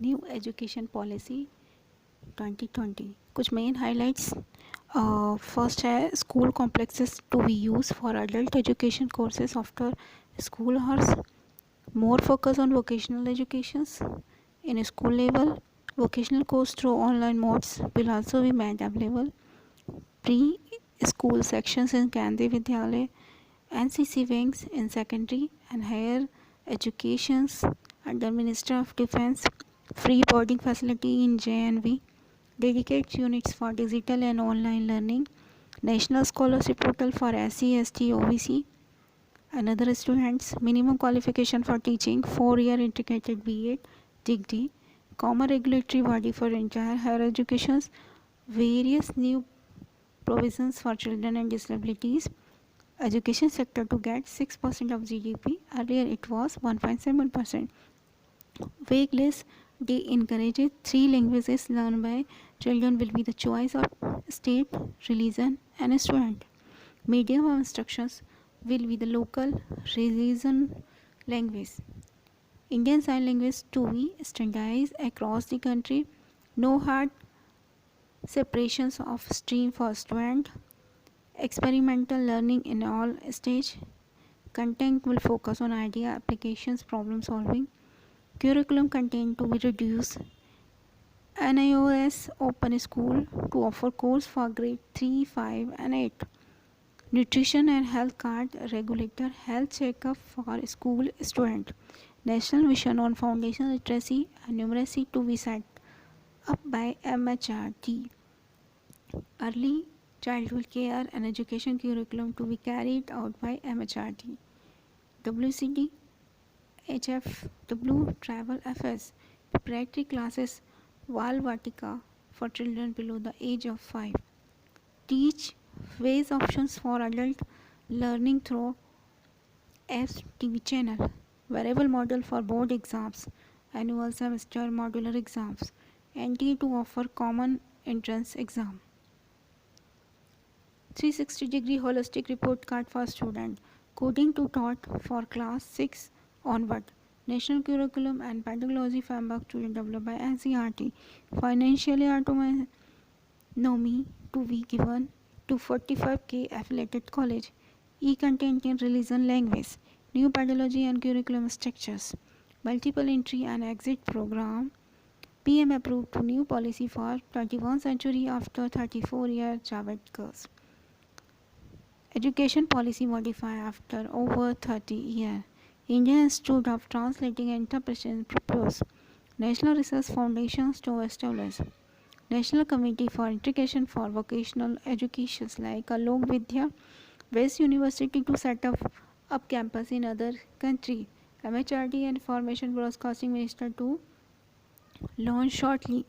New education policy 2020। कुछ main highlights, first है school complexes to be use for adult education courses after school hours, more focus on vocational educations in school level. Vocational course through online modes will also be made available. Pre-school sections in Gandhi Vidyalaya, NCC wings in secondary and higher educations under Minister of Defence. Free boarding facility in JNV. Dedicated units for digital and online learning. National scholarship portal for SC, ST, OBC. Another students, minimum qualification for teaching 4-year integrated B.Ed degree, common regulatory body for entire higher educations, various new provisions for children and disabilities, education sector to get 6% of GDP, earlier it was 1.7%. Vague list, they encourage 3 languages learned by children will be the choice of state, religion and student. Medium of instructions will be the local religion language. Indian Sign Language to be standardized across the country. No hard separations of stream for student. Experimental learning in all stage. Content will focus on idea, applications, problem solving. Curriculum content to be reduced. NIOS Open School to offer course for grade 3, 5 and 8. Nutrition and Health Card Regulator Health Checkup for School Student. National Mission on Foundation Literacy and Numeracy to be set up by MHRD. Early Childhood Care and Education Curriculum to be carried out by MHRD. WCD HFW Travel Affairs. Preparatory classes Valvatika for children below the age of 5. Teach ways options for adult learning through FTV channel. Variable model for board exams, annual semester modular exams, NTA to offer common entrance exam. 360-degree holistic report card for student. Coding to taught for class 6 onward. National curriculum and pedagogy framework to be developed by NCERT. Financially autonomy to be given to 45K affiliated college. E-content in religion language. New pedagogy and curriculum structures. Multiple entry and exit program. PM approved to new policy for 21st century after 34-year Javadkar's. Education policy modified after over 30 years. Indian Institute of Translating and Interpretation proposed. National Research Foundations to establish. National Committee for Integration for Vocational Education like Alok Vidya, West University to set up campus in other country. MHRD and Information Broadcasting Minister to launch shortly.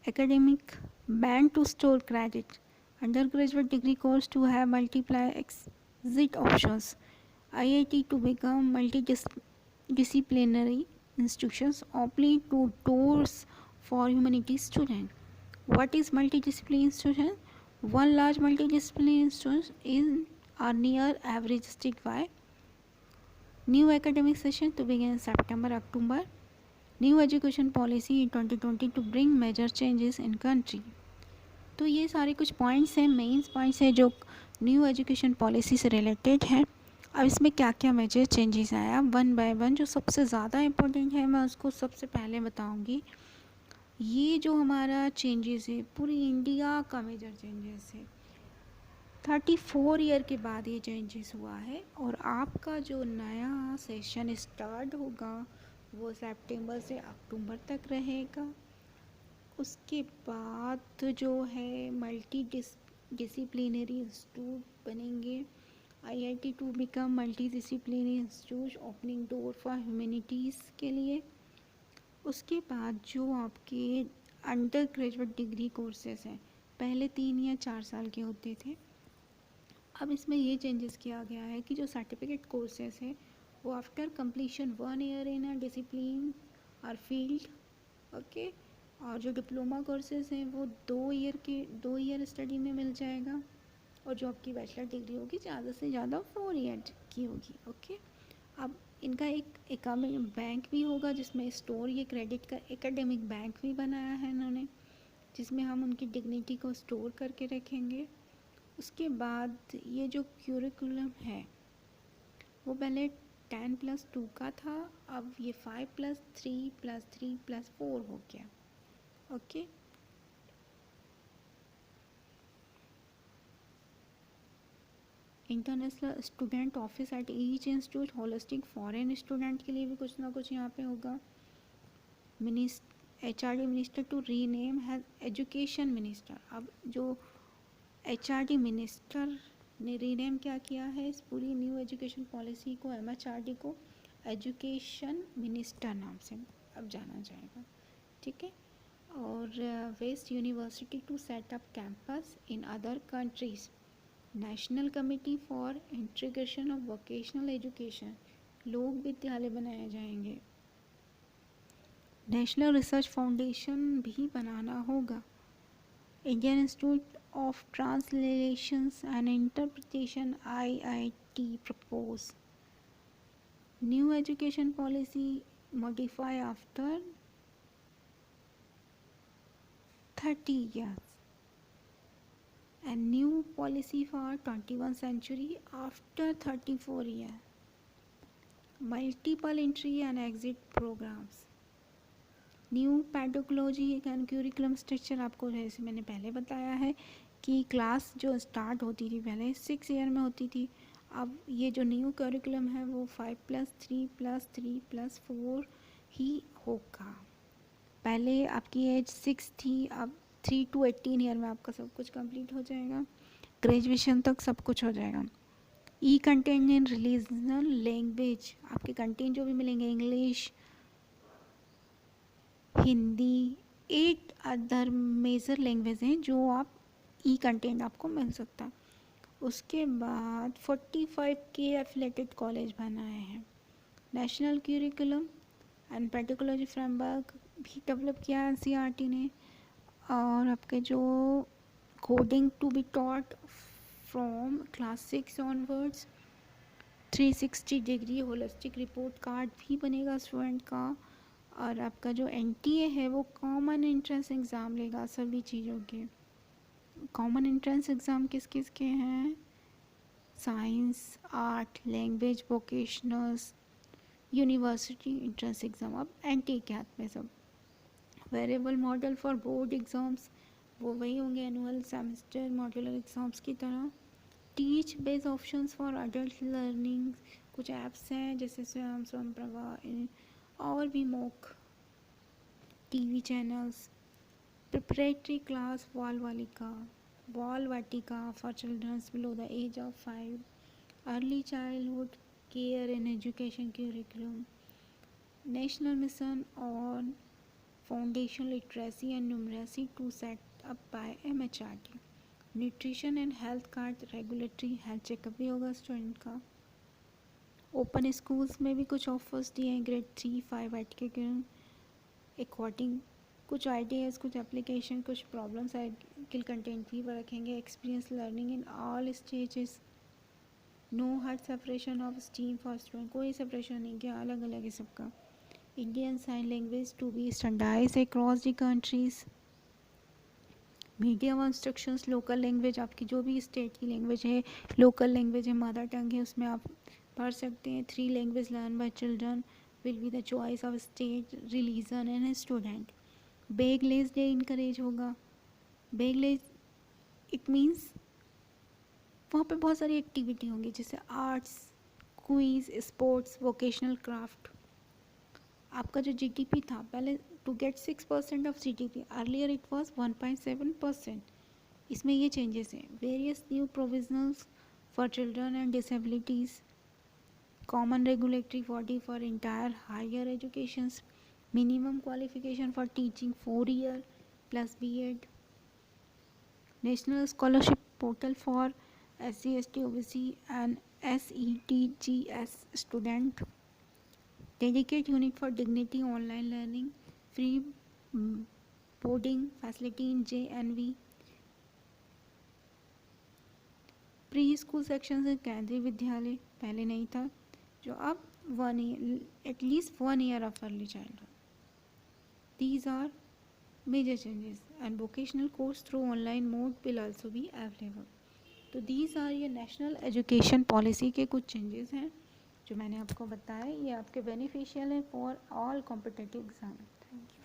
Academic ban to store credit. Undergraduate degree course to have multiply exit options. IIT to become multidisciplinary institutions open to doors for humanities students. What is multidisciplinary institution? One large multidisciplinary institution is or near average statewide. New academic session to begin in September, October. New education policy in 2020 to bring major changes in country. तो ये सारे कुछ points हैं, mains points हैं जो new education policy से related है. अब इसमें क्या क्या मेजर चेंजेस आया वन बाय वन. जो सबसे ज़्यादा इम्पोर्टेंट है मैं उसको सबसे पहले बताऊंगी. ये जो हमारा चेंजेस है पूरी इंडिया का मेजर चेंजेस है. 34 ईयर के बाद ये चेंजेस हुआ है और आपका जो नया सेशन स्टार्ट होगा वो सितंबर से अक्टूबर तक रहेगा. उसके बाद जो है मल्टी डिसिप्लिनरी इंस्टीट्यूट बनेंगे. IIT to become multidisciplinary institute opening door for humanities के लिए. उसके बाद जो आपके अंडर ग्रेजुएट डिग्री कोर्सेज हैं पहले 3 या 4 साल के होते थे. अब इसमें ये चेंजेस किया गया है कि जो सर्टिफिकेट कोर्सेज हैं वो after completion 1 year in a discipline और फील्ड, ओके. और जो डिप्लोमा कोर्सेज हैं वो 2 ईयर स्टडी में मिल जाएगा. और जो आपकी बैचलर डिग्री होगी ज़्यादा से ज़्यादा 4 ईयर की होगी, ओके. अब इनका एक एकाडेमिक बैंक भी होगा जिसमें स्टोर, ये क्रेडिट का एकेडमिक बैंक भी बनाया है इन्होंने, जिसमें हम उनकी डिग्निटी को स्टोर करके रखेंगे। उसके बाद ये जो क्यूरिकुलम है वो पहले 10+2 का था, अब ये 5+3+3+4 हो गया। Okay, international student office at each institute, holistic foreign student के लिए भी कुछ ना कुछ यहाँ पे होगा। HRD minister to rename has education minister. अब जो HRD मिनिस्टर ने रीनेम क्या किया है इस पूरी न्यू एजुकेशन पॉलिसी को, MHRD को एजुकेशन मिनिस्टर नाम से अब जाना जाएगा। ठीक है, और west university to set up campus in other countries, national committee for integration of vocational education, लोक विद्यालय बनाए जाएंगे। नेशनल रिसर्च फाउंडेशन भी बनाना होगा। Indian institute of translations and interpretation IIT propose new education policy modify after 30 years and new policy for 21st century after 34 years. Multiple entry and exit programs. New pedagogy and curriculum structure, आपको जैसे मैंने पहले बताया है कि class जो start होती थी पहले 6 ईयर में होती थी, अब ये जो न्यू करिकुलम है वो 5+3+3+4 ही होगा। पहले आपकी एज 6 थी, अब 3 to 18 ईयर में आपका सब कुछ कंप्लीट हो जाएगा, ग्रेजुएशन तक सब कुछ हो जाएगा। E content in regional language, आपके कंटेंट जो भी मिलेंगे English, Hindi, 8 other major language हैं जो आप ई कंटेंट आपको मिल सकता है। उसके बाद 45 के एफिलेटेड कॉलेज बनाए हैं। National curriculum and pedagogy framework भी डेवलप किया है NCERT ने। और आपके जो coding to be taught from class 6 onwards, 360 degree holistic report card भी बनेगा स्टूडेंट का। और आपका जो NTA है वो कॉमन एंट्रेंस एग्ज़ाम लेगा सभी चीज़ों के। कॉमन एंट्रेंस एग्ज़ाम किस किस के हैं? Science, art, language, vocationals, university entrance exam अब NTA के हाथ में सब। Variable model for board exams, वो वही होंगे एनुअल सेमेस्टर मॉड्यूलर एग्ज़ाम्स की तरह। Teach based options for adult learning, कुछ ऐप्स हैं जैसे स्वयं प्रभा और भी mock TV channels. Preparatory class Bal Vatika for childrens below the age of 5, early childhood care and education curriculum, national mission on foundation literacy and numeracy to set up by MHRD, nutrition and health card, regulatory health checkup भी होगा student का। Open schools में भी कुछ offers दिए हैं grade 3, 5, 8 के according, कुछ आइडियाज़, कुछ एप्लीकेशन, कुछ प्रॉब्लम साइकिल कंटेंट भी रखेंगे। Experience learning in all stages, no hard separation of stream for student, कोई सेपरेशन नहीं किया, अलग अलग है सबका। Indian sign language to be standardised across the countries. Medium instructions local language, आपकी जो भी स्टेट की लैंग्वेज है, लोकल लैंग्वेज है, मदर टंग है, उसमें आप पढ़ सकते हैं। 3 language learn by children will be the choice of state, religion and student. Bagless day encourage होगा। बैगलेस इट मीन्स वहाँ पे बहुत सारी एक्टिविटी होंगी जैसे arts, quiz, sports, vocational craft. आपका जो GDP था पहले to get 6% of GDP, earlier it was 1.7%, इसमें ये चेंजेस हैं। Various new provisionals for children and disabilities, common regulatory body for entire higher education, minimum qualification for teaching 4 year plus B.Ed, national scholarship portal for SC, ST, OBC and SETGS student, dedicate unit for dignity online learning, free boarding facility in JNV, pre school section से केंद्रीय विद्यालय पहले नहीं था जो अब 1 year, at least 1 year of early childhood. These are major changes, and vocational course through online mode will also be available. तो these are ये नेशनल एजुकेशन पॉलिसी के कुछ चेंजेस हैं जो मैंने आपको बताया. ये आपके बेनिफिशियल है for all competitive exam. Thank you.